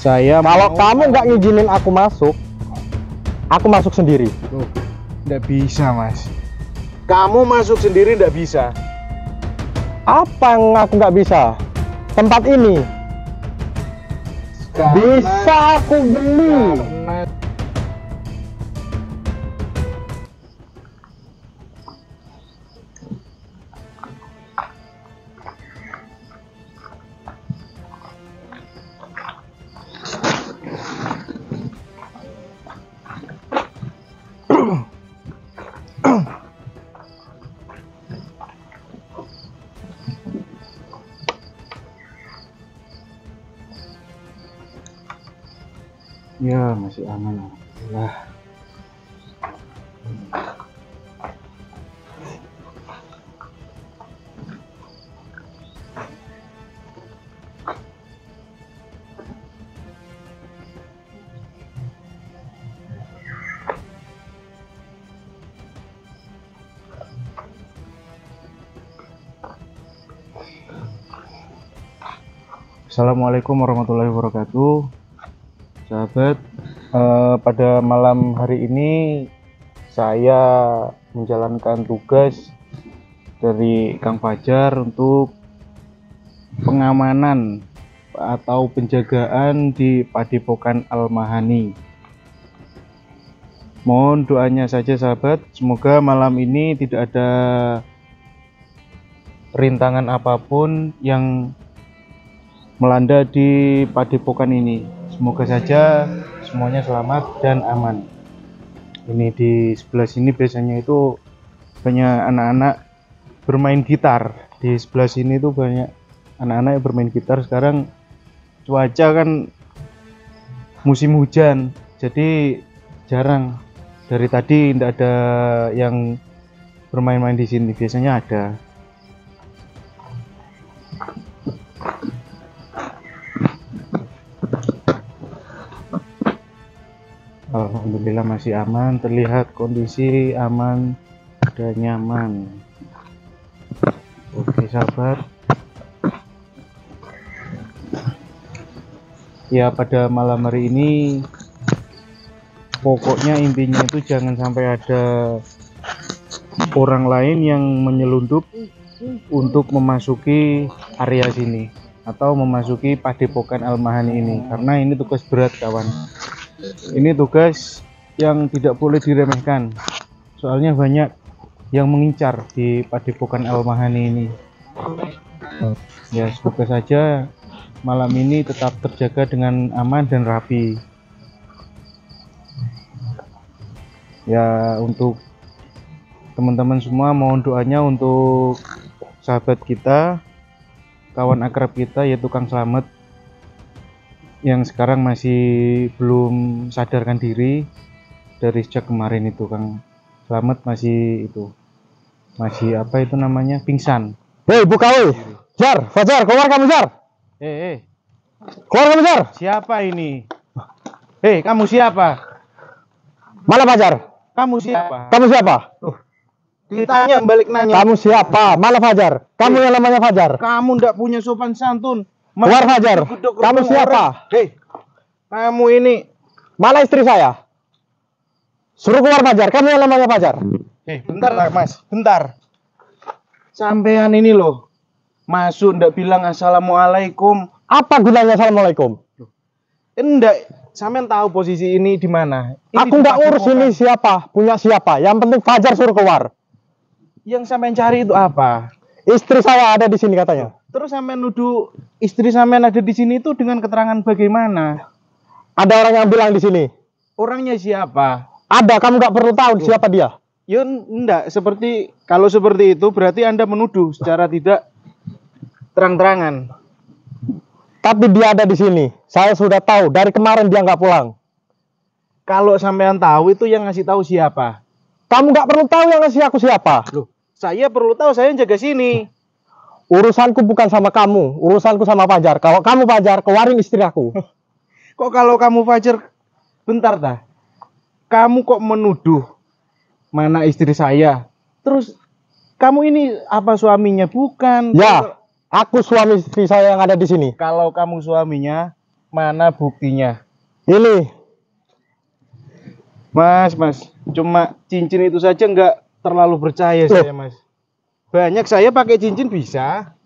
Kalau kamu nggak ngizinin aku masuk sendiri. Loh, nggak bisa, Mas. Kamu masuk sendiri nggak bisa. Apa yang aku nggak bisa? Tempat ini bisa aku beli. Ya, masih aman, alhamdulillah. Assalamualaikum warahmatullahi wabarakatuh, sahabat. Pada malam hari ini saya menjalankan tugas dari Kang Fajar untuk pengamanan atau penjagaan di Padepokan Al-Mahani. Mohon doanya saja, sahabat, semoga malam ini tidak ada rintangan apapun yang melanda di padepokan ini. Semoga saja semuanya selamat dan aman. Ini di sebelah sini biasanya itu banyak anak-anak bermain gitar. Di sebelah sini tuh banyak anak-anak yang bermain gitar. Sekarang cuaca kan musim hujan, jadi jarang. Dari tadi tidak ada yang bermain-main di sini. Biasanya ada. Alhamdulillah masih aman, terlihat kondisi aman dan nyaman. Oke, sahabat. Ya, pada malam hari ini pokoknya intinya itu jangan sampai ada orang lain yang menyelundup untuk memasuki area sini atau memasuki Padepokan Al-Mahani ini, karena ini tugas berat, kawan. Ini tugas yang tidak boleh diremehkan, soalnya banyak yang mengincar di Padepokan Al-Mahani ini. Ya, semoga saja malam ini tetap terjaga dengan aman dan rapi. Ya, untuk teman-teman semua mohon doanya untuk sahabat kita, kawan akrab kita, yaitu Kang Slamet, yang sekarang masih belum sadarkan diri. Dari sejak kemarin itu Kang Slamet masih apa itu namanya, pingsan. Hei, buka woi. Jar, Fajar, keluar kamu, Jar. Keluar kamu, Jar. Siapa ini? Hei, kamu siapa? Mana Fajar? Kamu siapa? Kamu siapa? Ditanya balik nanya. Kamu siapa? Mana Fajar? Kamu yang namanya Fajar. Kamu ndak punya sopan santun. Keluar Fajar. Kamu siapa? Hei, kamu ini. Mana istri saya? Suruh keluar Fajar. Kamu yang namanya Fajar. Hei, bentar lah Mas, bentar. Sampean ini loh, masuk ndak bilang assalamualaikum. Apa gunanya assalamualaikum? Enggak, sampean tahu posisi ini di mana? Aku nggak urus ini siapa, punya siapa. Yang penting Fajar suruh keluar. Yang sampean cari itu apa? Istri saya ada di sini katanya. Terus sampean nuduh istri sampean ada di sini itu dengan keterangan bagaimana? Ada orang yang bilang di sini. Orangnya siapa? Ada, kamu nggak perlu tahu siapa dia. Ya enggak, kalau seperti itu berarti Anda menuduh secara tidak terang-terangan. Tapi dia ada di sini. Saya sudah tahu dari kemarin dia nggak pulang. Kalau sampean tahu itu yang ngasih tahu siapa? Kamu nggak perlu tahu yang ngasih aku siapa. Loh, saya perlu tahu, saya yang jaga sini. Urusanku bukan sama kamu, urusanku sama Fajar. Kalau kamu Fajar, keluarin istri aku. Kok kalau kamu Fajar, bentar dah. Kamu kok menuduh mana istri saya? Terus kamu ini apa suaminya? Bukan. Ya, aku suami istri saya yang ada di sini. Kalau kamu suaminya, Mana buktinya? Ini. Mas, cuma cincin itu saja nggak terlalu percaya saya, Mas. Banyak saya pakai cincin bisa.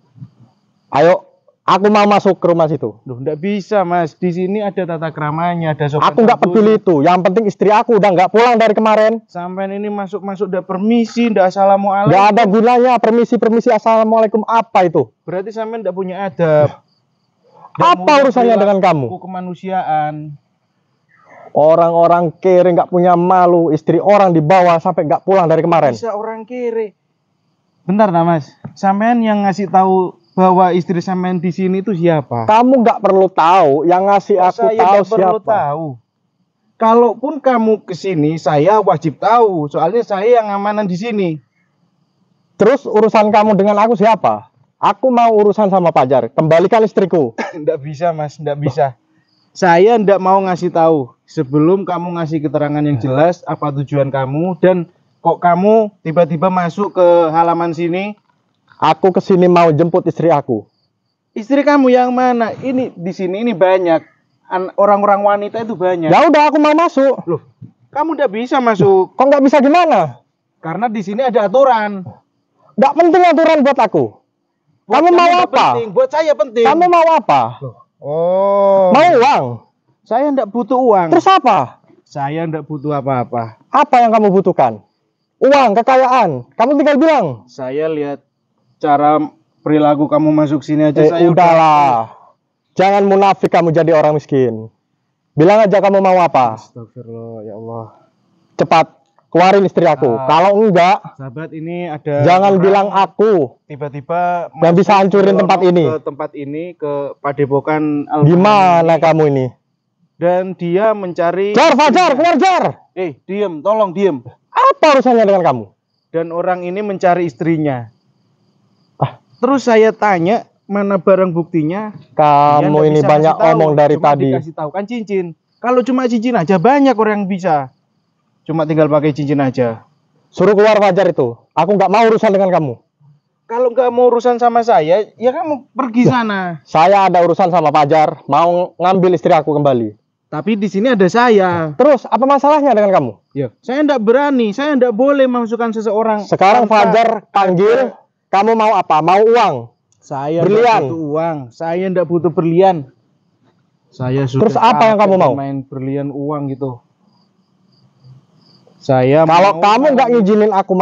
Ayo, aku mau masuk ke rumah situ. Loh, nggak bisa, Mas. Di sini ada tata keramanya, ada sopan Aku nggak peduli itu. Yang penting istri aku udah nggak pulang dari kemarin. Sampai ini masuk nggak permisi, nggak assalamualaikum. Nggak ada gunanya permisi assalamualaikum apa itu? Berarti sampai nggak punya adab. Apa urusannya dengan kamu? Kemanusiaan. Orang-orang kere nggak punya malu, istri orang dibawa sampai nggak pulang dari kemarin. Bisa orang kere. Bentar, nah Mas. Sampean yang ngasih tahu bahwa istri sampean di sini itu siapa? Kamu nggak perlu tahu, yang ngasih aku Saya tahu nggak perlu siapa. tahu. Kalaupun kamu kesini, saya wajib tahu. Soalnya saya yang amanan di sini. Terus urusan kamu dengan aku siapa? Aku mau urusan sama Fajar. Kembalikan istriku. Nggak bisa, Mas. Nggak bisa. Saya nggak mau ngasih tahu sebelum kamu ngasih keterangan yang jelas apa tujuan kamu dan kok kamu tiba-tiba masuk ke halaman sini. Aku kesini mau jemput istri aku. Istri kamu yang mana? Ini di sini ini banyak orang-orang wanita itu banyak. Ya udah, aku mau masuk. Loh, kamu nggak bisa masuk. Kok nggak bisa gimana? Karena di sini ada aturan. Nggak penting aturan buat aku. Buat Kamu mau nggak apa? penting, buat saya penting. Kamu mau apa? Oh. Mau uang? Saya nggak butuh uang. Terus apa? Saya nggak butuh apa-apa. Apa yang kamu butuhkan? Uang, kekayaan. Kamu tinggal bilang. Saya lihat cara perilaku kamu masuk sini aja saya udahlah. Jangan munafik kamu jadi orang miskin. Bilang aja kamu mau apa. Astagfirullah, ya Allah. Cepat keluarin istri aku. Kalau enggak, sahabat, ini ada jangan bilang aku tiba-tiba yang bisa hancurin tempat ini. Ke tempat ini, ke Padepokan Gimana kamu ini? Dan dia mencari Fajar, keluar Jar. Diem, tolong diem. Apa urusannya dengan kamu? Dan orang ini mencari istrinya. Terus saya tanya, mana barang buktinya? Kamu ini banyak omong dari cuma tadi. Dikasih tahu kan cincin. Kalau cuma cincin aja banyak orang yang bisa. Cuma tinggal pakai cincin aja. Suruh keluar Fajar itu. Aku nggak mau urusan dengan kamu. Kalau nggak mau urusan sama saya, ya kamu pergi sana. Saya ada urusan sama Fajar. Mau ngambil istri aku kembali. Tapi di sini ada saya. Terus apa masalahnya dengan kamu? Ya, saya nggak berani. Saya nggak boleh memasukkan seseorang. Sekarang Fajar panggil. Kamu mau apa? Mau uang? Saya berlian. Nggak butuh uang. Saya nggak butuh berlian. Saya sudah. Terus apa yang kamu mau? Main berlian uang gitu. Saya kalau kamu nggak ngizinin aku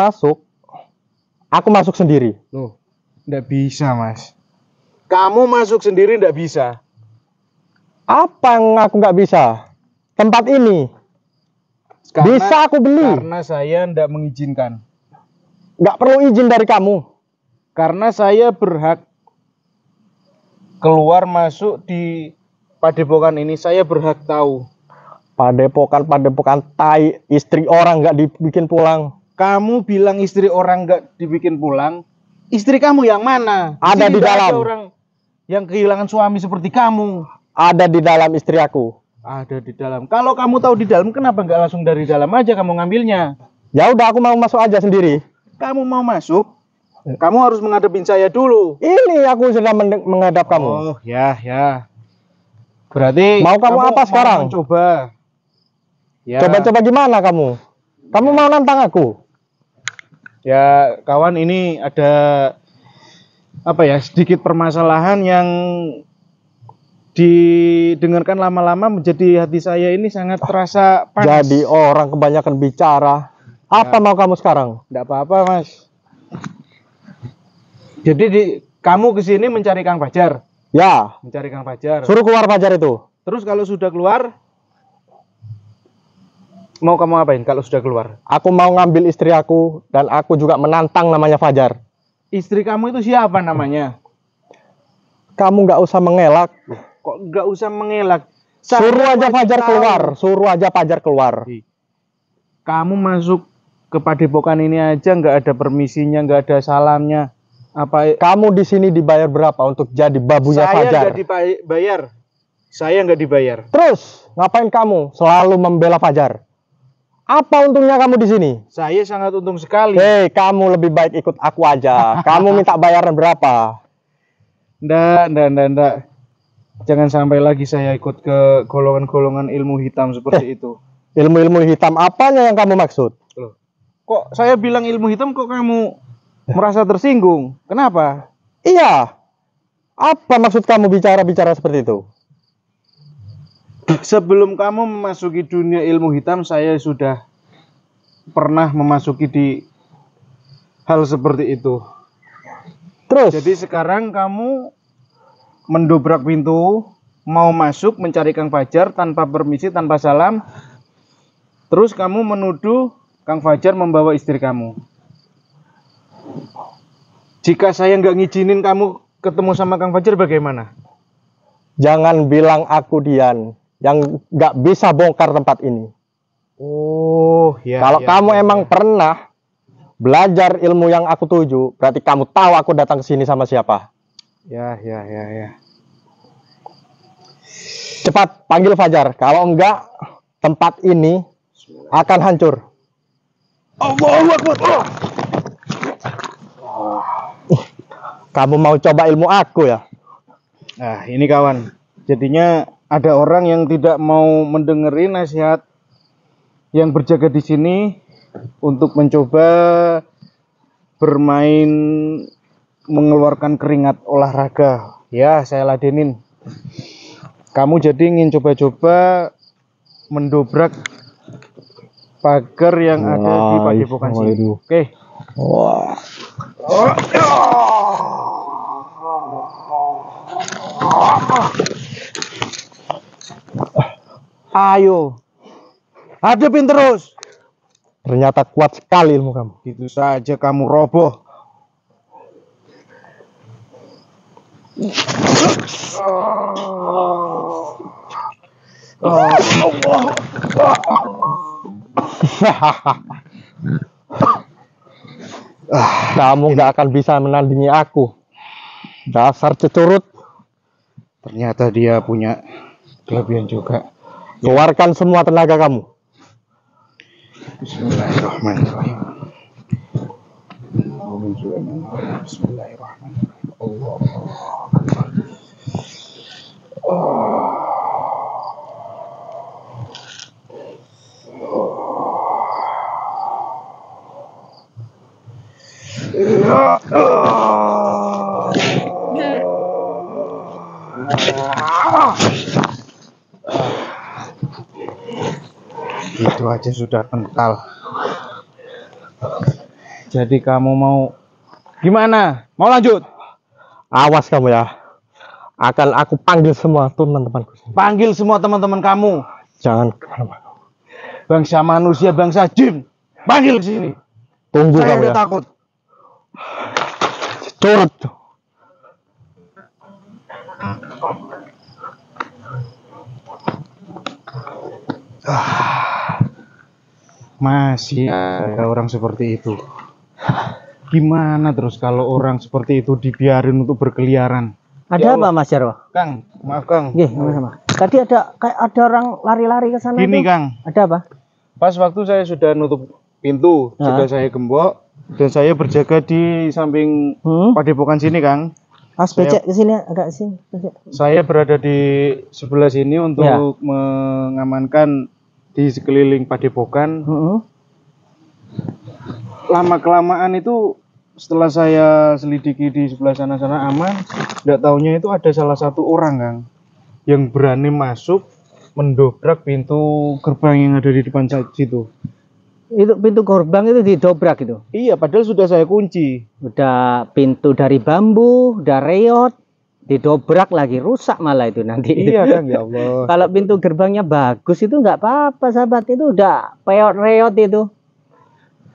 masuk sendiri. Loh, nggak bisa, Mas. Kamu masuk sendiri nggak bisa. Apa yang aku nggak bisa? Tempat ini bisa aku beli. Karena saya nggak mengizinkan. Nggak perlu izin dari kamu. Karena saya berhak keluar masuk di Padepokan ini. Saya berhak tahu. Padepokan tai, istri orang nggak dibikin pulang. Kamu bilang istri orang nggak dibikin pulang. Istri kamu yang mana? Ada di dalam. Ada orang yang kehilangan suami seperti kamu. Ada di dalam istri aku. Ada di dalam. Kalau kamu tahu di dalam, kenapa nggak langsung dari dalam aja kamu ngambilnya? Ya udah, aku mau masuk aja sendiri. Kamu mau masuk? Kamu harus menghadapin saya dulu. Ini aku sedang menghadap kamu. Oh ya. Berarti mau kamu apa sekarang? Coba. Ya. Coba-coba gimana kamu? Kamu mau nantang aku? Ya kawan, ini ada sedikit permasalahan yang didengarkan lama-lama menjadi hati saya ini sangat terasa panas. Jadi orang kebanyakan bicara. Apa mau kamu sekarang? Tidak apa-apa, Mas. Jadi kamu kesini mencari Kang Fajar? Ya. Mencari Kang Fajar. Suruh keluar Fajar itu. Terus kalau sudah keluar, mau kamu apain kalau sudah keluar? Aku mau ngambil istri aku dan aku juga menantang namanya Fajar. Istri kamu itu siapa namanya? Kamu nggak usah mengelak. Kok nggak usah mengelak? Suruh aja Fajar keluar. Suruh aja Fajar keluar. Kamu masuk ke Padepokan ini aja nggak ada permisinya, nggak ada salamnya. Apa? Kamu di sini dibayar berapa untuk jadi babunya Fajar? Saya nggak dibayar. Saya nggak dibayar. Terus ngapain kamu selalu membela Fajar? Apa untungnya kamu di sini? Saya sangat untung sekali. Kamu lebih baik ikut aku aja. Kamu minta bayaran berapa? Nggak. Jangan sampai lagi saya ikut ke golongan-golongan ilmu hitam seperti itu. Ilmu-ilmu hitam apanya yang kamu maksud? Loh, kok saya bilang ilmu hitam kok kamu merasa tersinggung? Kenapa? Iya. Apa maksud kamu bicara-bicara seperti itu? Sebelum kamu memasuki dunia ilmu hitam, saya sudah pernah memasuki di hal seperti itu. Terus? Jadi sekarang kamu mendobrak pintu, mau masuk mencari Kang Fajar tanpa permisi, tanpa salam. Terus kamu menuduh Kang Fajar membawa istri kamu. Jika saya nggak ngizinin kamu ketemu sama Kang Fajar, bagaimana? Jangan bilang aku Dian yang nggak bisa bongkar tempat ini. Oh, ya. Kalau ya, kamu ya, emang ya. pernah belajar ilmu yang aku tuju, berarti kamu tahu aku datang ke sini sama siapa. Ya. Cepat panggil Fajar. Kalau enggak, tempat ini akan hancur. Allahu Akbar. Kamu mau coba ilmu aku ya? Nah, ini kawan. Jadinya ada orang yang tidak mau mendengar nasihat yang berjaga di sini untuk mencoba bermain mengeluarkan keringat olahraga. Ya, saya ladenin. Kamu jadi ingin coba-coba mendobrak pagar yang ada di Padepokan sini. Oke. Wah. Ayo. Hadapin terus. Ternyata kuat sekali ilmu kamu. Itu saja kamu roboh. Kamu nggak akan bisa menandingi aku. Dasar cecurut. Ternyata dia punya kelebihan juga. Keluarkan semua tenaga kamu. Bismillahirrahmanirrahim. Bismillahirrahmanirrahim. Allah. Itu aja sudah kental. Jadi kamu mau gimana? Mau lanjut? Awas kamu ya. Akan aku panggil semua teman-temanku. Panggil semua teman-teman kamu. Jangan kemana-mana. Bangsa manusia, bangsa jin. Panggil ke sini. Tunggu Saya kamu udah ya. takut. Curut. Masih ada orang seperti itu. Gimana terus kalau orang seperti itu dibiarin untuk berkeliaran? Ada apa Mas Jarwo? Kang, maaf Kang. Nggih, sama. Tadi ada kayak ada orang lari-lari ke sana. Gini tuh. Kang, Ada apa? pas waktu saya sudah nutup pintu, sudah saya gembok dan saya berjaga di samping Padepokan sini Kang. Mas becek ke sini agak sini. Becek. Saya berada di sebelah sini untuk Ya. mengamankan di sekeliling Padepokan. Heeh. Lama kelamaan itu setelah saya selidiki di sebelah sana aman, tidak taunya itu ada salah satu orang Kang yang berani masuk mendobrak pintu gerbang yang ada di depan situ. Itu pintu gerbang itu didobrak itu. Iya, padahal sudah saya kunci. Udah pintu dari bambu, udah reot, didobrak lagi, rusak malah itu nanti. Iya Kang, ya Allah. Kalau pintu gerbangnya bagus itu nggak apa-apa sahabat, itu udah peot-reot itu.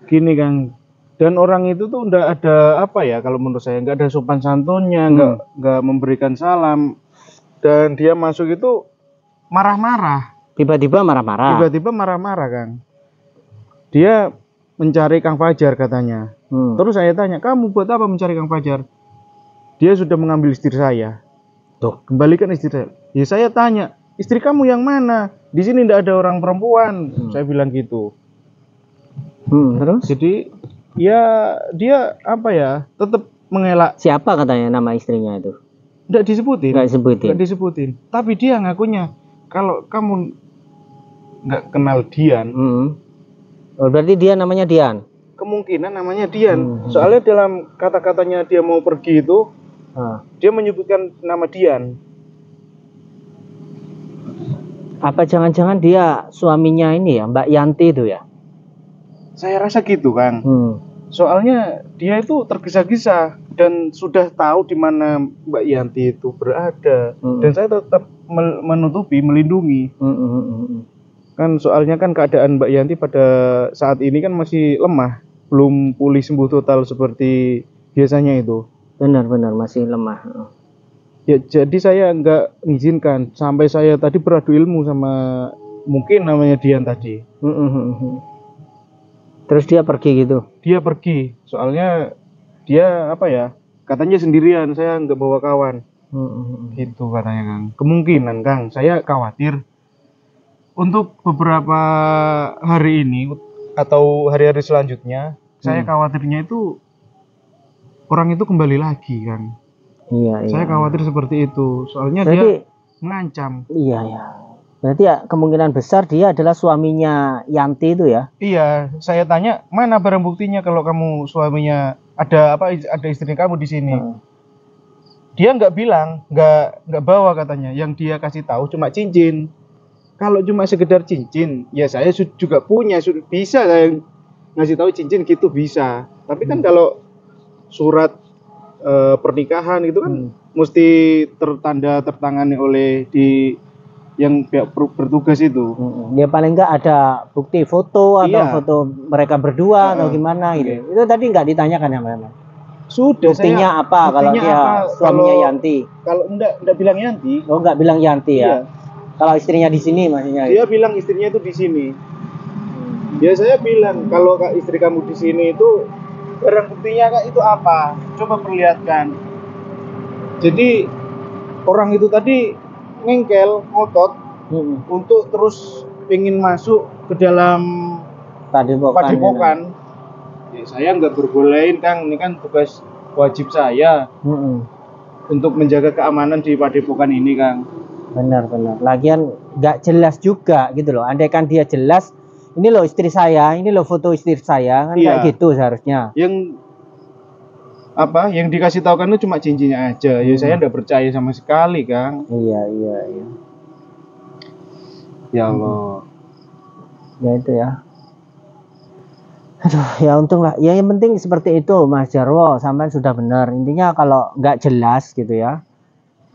Gini Kang, dan orang itu tuh nggak ada apa ya, kalau menurut saya nggak ada sopan santunnya, nggak memberikan salam, dan dia masuk itu marah-marah. Tiba-tiba marah-marah. Tiba-tiba marah-marah Kang. Dia mencari Kang Fajar katanya. Terus saya tanya, kamu buat apa mencari Kang Fajar? Dia sudah mengambil istri saya. Tuh, kembalikan istri saya. Ya saya tanya, istri kamu yang mana? Di sini tidak ada orang perempuan. Saya bilang gitu. Terus? Jadi ya dia apa ya, tetap mengelak. Siapa katanya nama istrinya itu? Nggak disebutin. Nggak disebutin. Nggak disebutin. Tapi dia ngakunya kalau kamu nggak kenal Dian, Oh, berarti dia namanya Dian. kemungkinan namanya Dian. Soalnya dalam kata-katanya dia mau pergi itu, dia menyebutkan nama Dian. Apa jangan-jangan dia suaminya ini ya, Mbak Yanti itu ya? Saya rasa gitu, Kang. Soalnya dia itu tergesa-gesa dan sudah tahu di mana Mbak Yanti itu berada. Dan saya tetap melindungi. Kan soalnya kan keadaan Mbak Yanti pada saat ini kan masih lemah, belum pulih sembuh total seperti biasanya itu. Benar-benar masih lemah. Ya jadi saya nggak mengizinkan sampai saya tadi beradu ilmu sama mungkin namanya Dian tadi. Terus dia pergi gitu? Dia pergi, soalnya dia apa ya? Katanya sendirian, saya nggak bawa kawan. Gitu katanya, Kang. Kemungkinan, Kang, saya khawatir untuk beberapa hari ini atau hari-hari selanjutnya, saya khawatirnya itu orang itu kembali lagi, Kang. Iya. Saya khawatir seperti itu, soalnya berarti, dia mengancam. Iya. Berarti ya kemungkinan besar dia adalah suaminya Yanti itu ya? Iya, saya tanya mana barang buktinya kalau kamu suaminya ada istri kamu di sini. Dia nggak bilang, nggak bawa katanya. Yang dia kasih tahu cuma cincin. Kalau cuma sekedar cincin, ya saya juga punya, bisa saya ngasih tahu cincin gitu bisa. Tapi kan kalau surat pernikahan gitu kan mesti tertangani oleh yang pihak bertugas itu. Ya paling nggak ada bukti foto atau foto mereka berdua atau gimana gitu. Itu tadi nggak ditanyakan ya Mbak? Sudah. Buktinya apa kalau dia suaminya Yanti? Kalau enggak bilang Yanti. Oh, nggak bilang Yanti ya? Kalau istrinya di sini maksudnya? Dia bilang istrinya itu di sini. Ya saya bilang kalau istri kamu di sini itu barang buktinya Kak itu apa? Coba perlihatkan. Jadi orang itu tadi ngengkel, ngotot untuk terus ingin masuk ke dalam padepokan. Ya, saya nggak berbolehin, Kang. Ini kan tugas wajib saya untuk menjaga keamanan di padepokan ini, Kang. Benar. Lagian nggak jelas juga gitu loh. Andaikan dia jelas, ini loh istri saya, ini loh foto istri saya, kan kayak gitu seharusnya. Yang dikasih tahu kan itu cuma cincinnya aja. Ya saya nggak percaya sama sekali, Kang. Iya. Ya Allah. Ya itu ya. Aduh, ya untung lah. Ya yang penting seperti itu, Mas Jarwo. Sampai sudah benar. Intinya kalau nggak jelas gitu ya,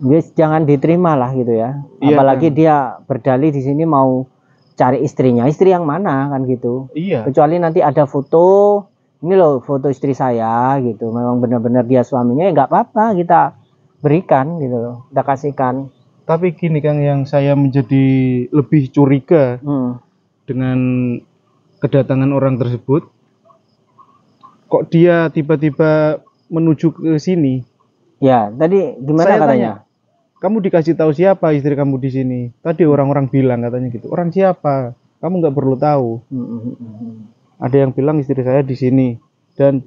guys jangan diterima lah gitu ya. Iya, apalagi kan dia berdalih di sini mau cari istrinya. Istri yang mana kan gitu. Iya. Kecuali nanti ada foto. Ini loh foto istri saya gitu. Memang benar-benar dia suaminya, ya nggak apa-apa kita berikan gitu loh, kita kasihkan. Tapi gini Kang, yang saya menjadi lebih curiga dengan kedatangan orang tersebut, kok dia tiba-tiba menuju ke sini? Ya, tadi gimana saya katanya? Tanya, kamu dikasih tahu siapa istri kamu di sini? Tadi orang-orang bilang katanya gitu. Orang siapa? Kamu nggak perlu tahu. Ada yang bilang istri saya di sini dan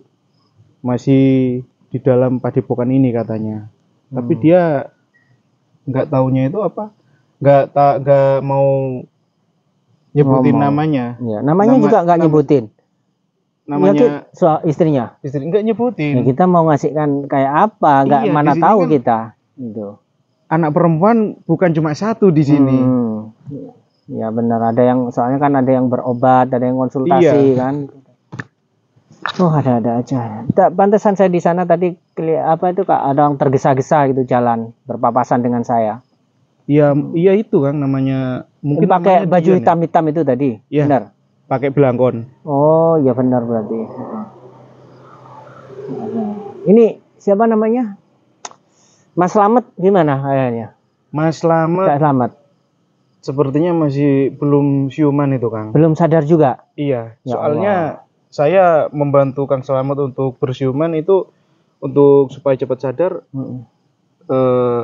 masih di dalam padepokan ini katanya. Tapi dia nggak taunya itu apa? Nggak mau nyebutin namanya. Ya, namanya juga nggak nyebutin. Namanya soal istrinya. Istri nggak nyebutin. Ya, kita mau ngasihkan kayak apa? Nggak mana tahu kan kita. Gitu. Anak perempuan bukan cuma satu di sini. Ya benar, ada yang soalnya kan ada yang berobat, ada yang konsultasi kan. Oh ada aja. Pantesan saya di sana tadi apa itu Kak, ada yang tergesa-gesa gitu jalan berpapasan dengan saya. Iya itu Kang namanya. Mungkin pakai baju hitam-hitam itu tadi. Ya, benar. Pakai belangkon. Oh ya benar berarti. Ini siapa namanya? Mas Slamet gimana kayaknya? Mas Slamet. Sepertinya masih belum siuman itu Kang. Belum sadar juga? Iya, ya soalnya saya membantu Kang Slamet untuk bersiuman itu untuk supaya cepat sadar.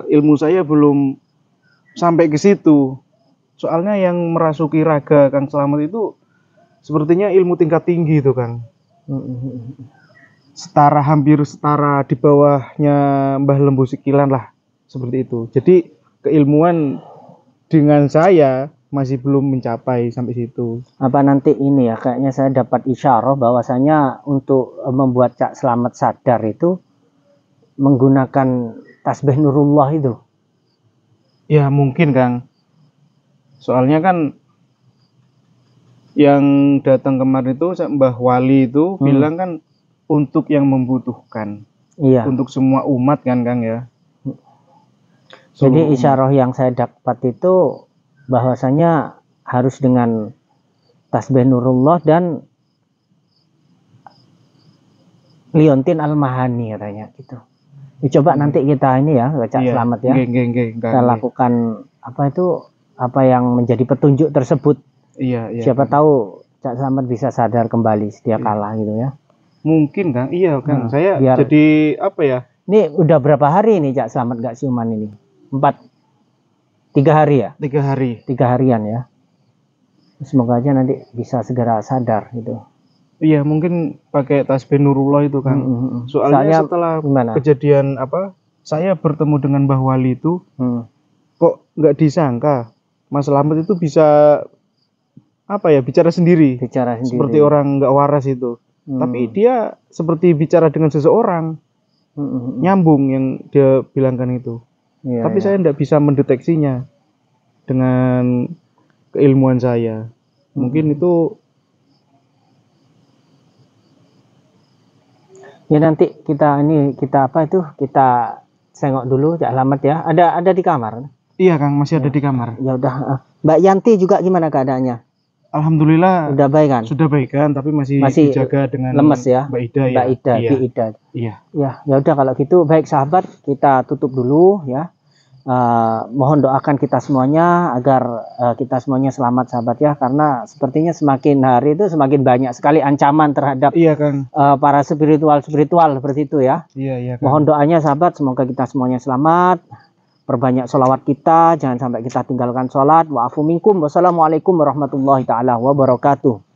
Ilmu saya belum sampai ke situ. Soalnya yang merasuki raga Kang Slamet itu sepertinya ilmu tingkat tinggi itu Kang. Hampir setara di bawahnya Mbah Lembu Sikilan lah. seperti itu. Jadi keilmuan dengan saya masih belum mencapai sampai situ. Apa nanti ini ya, kayaknya saya dapat isyarah bahwasanya untuk membuat Cak Slamet sadar itu menggunakan tasbih Nurullah itu. Ya mungkin Kang. Soalnya kan yang datang kemarin itu Mbah Wali itu bilang kan untuk yang membutuhkan. Iya. Untuk semua umat kan Kang ya. Jadi isyarah yang saya dapat itu bahwasanya harus dengan tasbih Nurullah dan Liontin Al-Mahani katanya gitu. Coba nanti kita ini ya, Cak Slamet ya. Kita lakukan apa yang menjadi petunjuk tersebut. Iya. Siapa tahu Cak Slamet bisa sadar kembali sedia kala gitu ya. Mungkin Kang, iya Kang. Saya jadi apa ya? Ini udah berapa hari nih Cak Slamet gak siuman ini? 3 hari ya? 3 hari. 3 harian ya. Semoga aja nanti bisa segera sadar gitu. Iya, mungkin pakai tasbih Nurullah itu Kang. Soalnya setelah kejadian saya bertemu dengan Mbah Wali itu, kok nggak disangka Mas Slamet itu bisa bicara sendiri. Seperti orang nggak waras itu. Tapi dia seperti bicara dengan seseorang. Nyambung yang dia bilangkan itu. Tapi saya nggak bisa mendeteksinya dengan keilmuan saya. Mungkin itu ya nanti kita sengok dulu Cak Slamet ya. Ada di kamar. Iya Kang, masih ada di kamar. Ya udah. Mbak Yanti juga gimana keadaannya? Alhamdulillah udah baik kan? Sudah baik kan, tapi masih dijaga dengan lemes ya. Mbak Ida ya. Mbak Ida, iya. Bi Ida. Iya. Ya udah kalau gitu baik sahabat, kita tutup dulu ya. Mohon doakan kita semuanya agar kita semuanya selamat sahabat ya, karena sepertinya semakin hari itu semakin banyak sekali ancaman terhadap para spiritual seperti itu ya. Iya Kang. Mohon doanya sahabat, semoga kita semuanya selamat. Perbanyak sholawat kita, jangan sampai kita tinggalkan sholat. Wa'afu minkum. Wassalamualaikum warahmatullahi taala wabarakatuh.